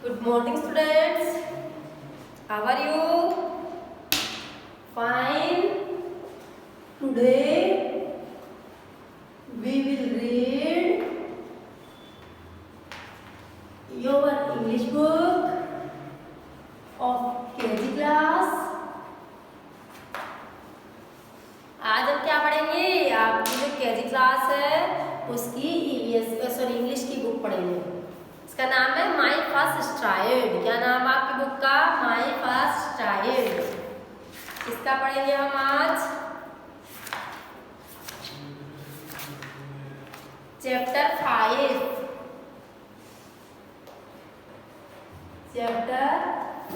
Good morning, students. How are you? Fine. Today we will read your English book of KG class. आज हम क्या पढ़ेंगे? आपकी जो KG क्लास है उसकी इंग्लिश की बुक पढ़ेंगे। इसका नाम है माई फर्स्ट चाइल्ड। क्या नाम है आपकी बुक का? My first child. इसका पढ़ेंगे हम आज चैप्टर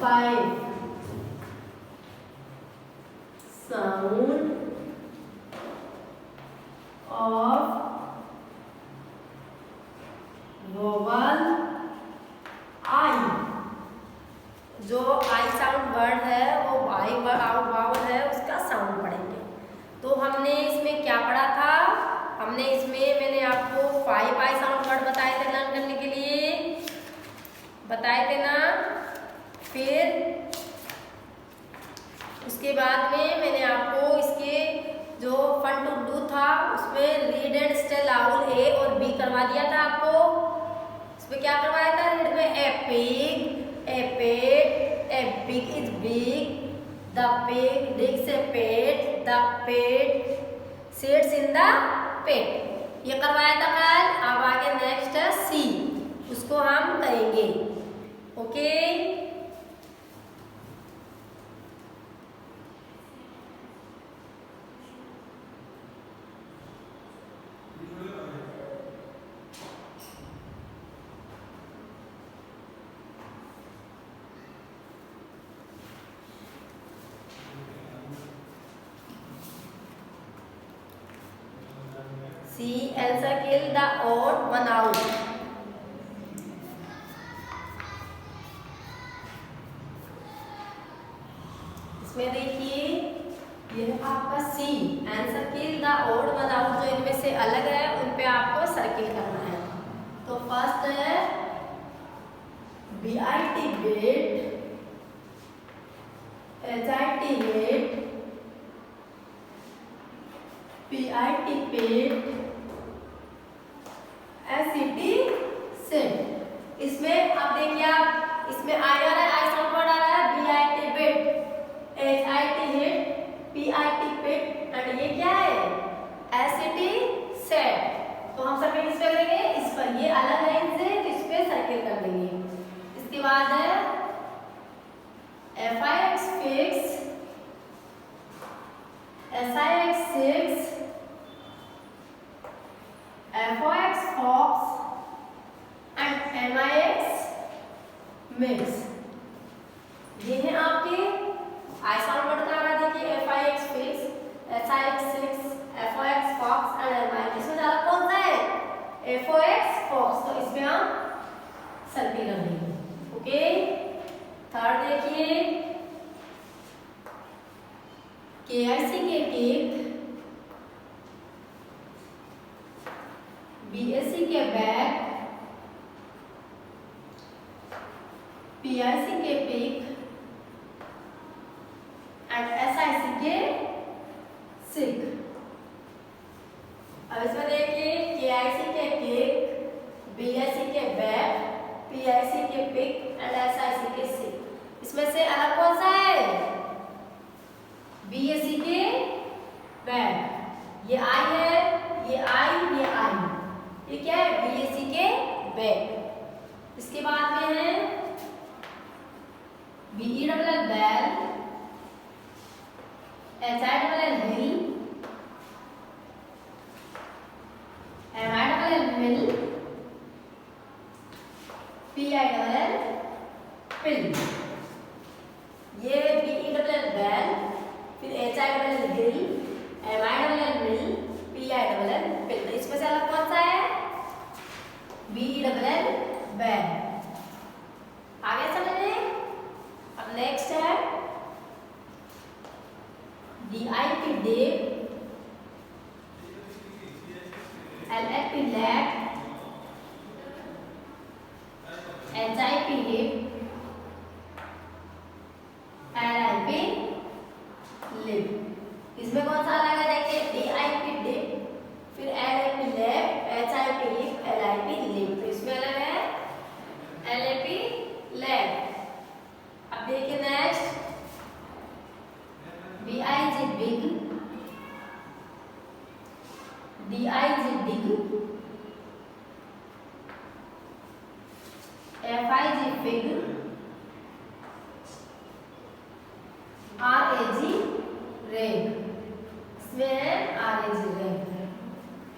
5 साउंड ऑफ वोवल आई। जो आई साउंड वर्ड है वो आई वावल है, उसका साउंड पढ़ेंगे। तो हमने इसमें क्या पढ़ा था? हमने इसमें मैंने आपको 5 आई साउंड वर्ड बताए थे लर्न करने के लिए, बताए थे ना। फिर उसके बाद में मैंने आपको इसके जो फन टू डू था उसमें रीड एंड स्पेल आउल ए और बी करवा दिया था आपको। इसमें क्या करवाया था? रीड में a pig is big, the pig digs a pet, the pet sits in the pet. ये करवाया था कल। अब आगे नेक्स्ट है सी, उसको हम करेंगे। Okay, C also kill the odd one out। इसमें देखिए यह आपका C answer kill the odd one out, जो इनमें से अलग है उन पे आपको सर्किल करना है। तो फर्स्ट है BIT bit, HIT hit, PIT pit, SET set. इसमें अब देखिए आप इसमें आई आ रहा है, आई साउंड वर्ड आ रहा है, BIT bit, HIT hit, PIT pit and ये क्या है? SET set. तो हम सर्किल किस पे करेंगे? इस पर। ये अलग है इनसे, तो इस पे सर्किल कर देंगे। इसके बाद है FIX fix, SIX six, FOX fox and MIX mix. ये है आपके आई साउंड वर्ड का। देखिए FIX fix, SIX six, FOX fox and MIX। इसमें ज्यादा कौन सा है? FOX fox. तो इसमें हम सर्किल कर देंगे। ओके, थर्ड देखिए KIC K kick, BSC K back, PIC K pick and SIC K sick. अब इसमें देखिए KIC K kick, BSC K back, PIC K pick and SIC K सिक। इसमें से अलग कौन सा है? BSC K bag. ये आई है, ये आई, ये आई। ये क्या है? BSC K bag. इसके बाद में है BELL बैल, HILL हिल, MILL मिल, PILL पिल। ये BELL बैल, फिर HILL हिल, MILL मिल, PILL पिल। इसमें से अलग कौन सा है? BELL बैल। आगे समझे? अब नेक्स्ट है DIP डेव, LFP लैट, HIP हिप, LIP लिप। इसमें कौन सा अलग है देखिए, DIP डिप, फिर LIP lap, HIP hip, LIP lip. तो इसमें अलग है LIP लैप। अब देखिए next, BIG big, DIG dig, FIG fig, RAG rag. इसमें है RAG रेग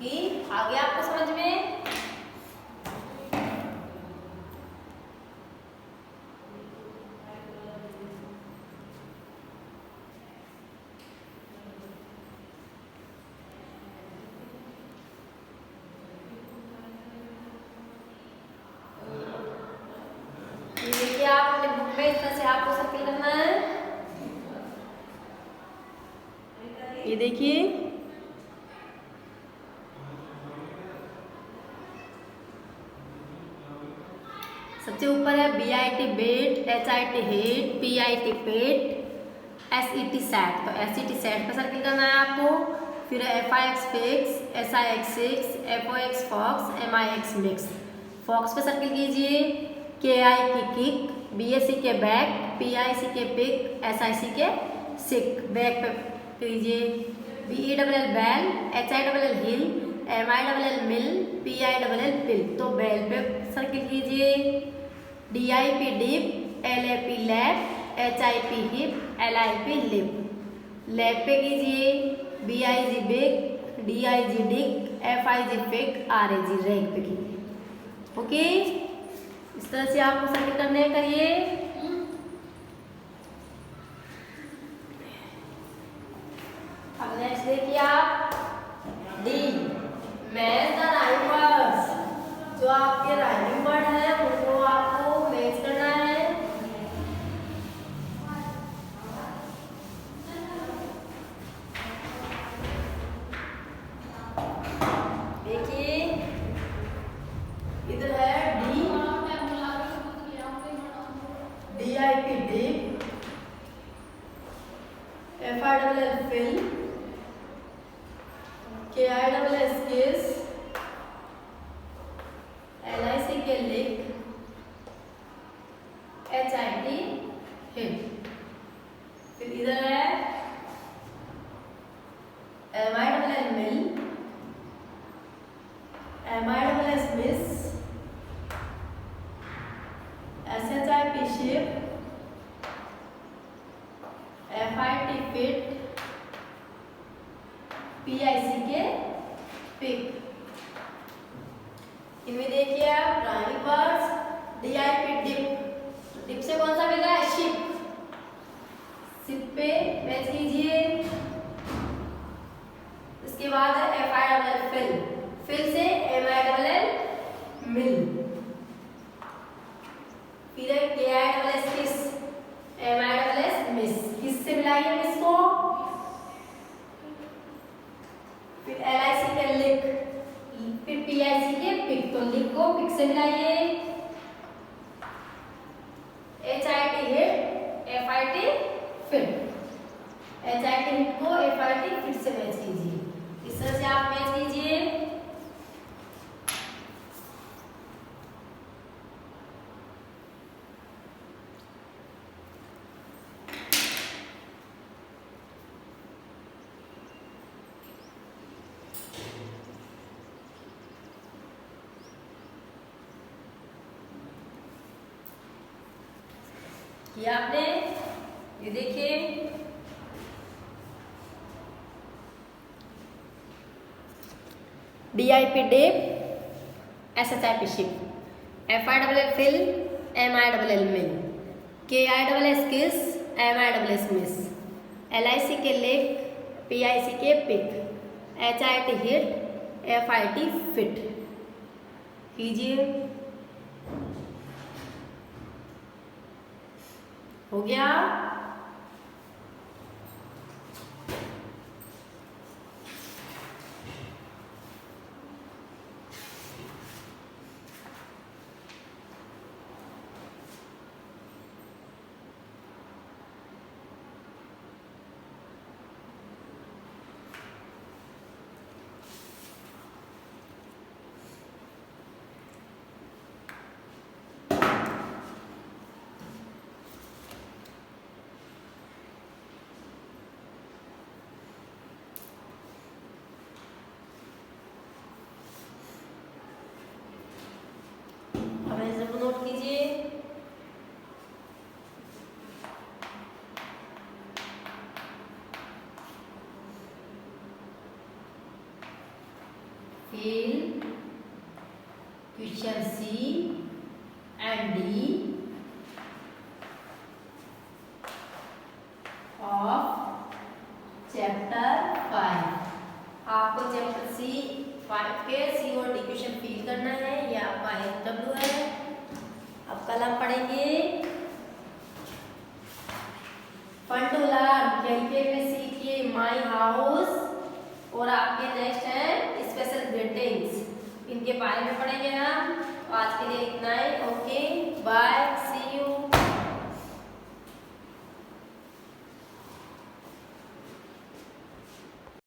कि आगे आपको समझ में। ये देखिए आप अपने बुक में इस तरह से आपको सर्किल करना है। ये देखिए सबसे ऊपर है BIT bit, HIT hit, PIT pit, SET set. तो SET सेट पर सर्किल करना है आपको। फिर FIX fix, SIX six, FOX fox, MIX mix. Fox पे सर्किल कीजिए, KI K kick, BSC K back, PIC K pick, SIC K सिक। Back पे कीजिए, BELL बैल, HILL हिल, MILL मिल, PILL पिल। तो बैल पे सर्किल कीजिए, DIP dip, LAP lap, HIP hip, LIP lip. Lap पे कीजिए, BIG big, DIG dig, FIG fig, RAG rag पे कीजिए। ओके, इस तरह से आपको सर्किल करने करिए। अब नेक्स्ट देखिए आप, D match the rhyme words. जो आपके राइमिंग वर्ड है उनको आपको मैच करना है। देखिए इधर है D, DIP dip, FILL fill, KILS kiss, LIC K लिक, HIT हिट। फिर इधर है MILL mill, MILS miss, SHIP ship, FIT fit, PIC K pick. इनमें देखिए आप rhyming words, DIP dip. Dip से कौन सा मिल रहा है, शिप। शिप पे मैच कीजिए। इसके बाद है FILL फिल, फिल से MILL मिल। फिर है KILS किस, MILS मिस। किस से मिलाइए मिस को। फिर LIC के लिक, फिर PIC के पिक। तो लिक को पिक से मिलाइए। HIT hit, FIT fit. HIT hit को FIT फिट से मैच कीजिए। इस तरह से आप मैच कीजिए। किया आपने, ये देखिए DIP dip, SHIP ship, FILL fill, MILL mill, KILS kiss, MILS miss, LIC K lick, PIC K pick, HIT hit, FIT fit. कीजिए, हो गया। Section C and D of chapter 5। आपको चैप्टर सी 5 के सी और डी क्वेश्चन फिल करना है। ये आपका SW है। अब कल हम पढ़ेंगे फन टू लर्न, खेल में सीखिए, माई हाउस, और आपके नेक्स्ट है स्पेशल ग्रीटिंग्स। इनके बारे में पढ़ेंगे हम। आज के लिए इतना ही। Okay bye.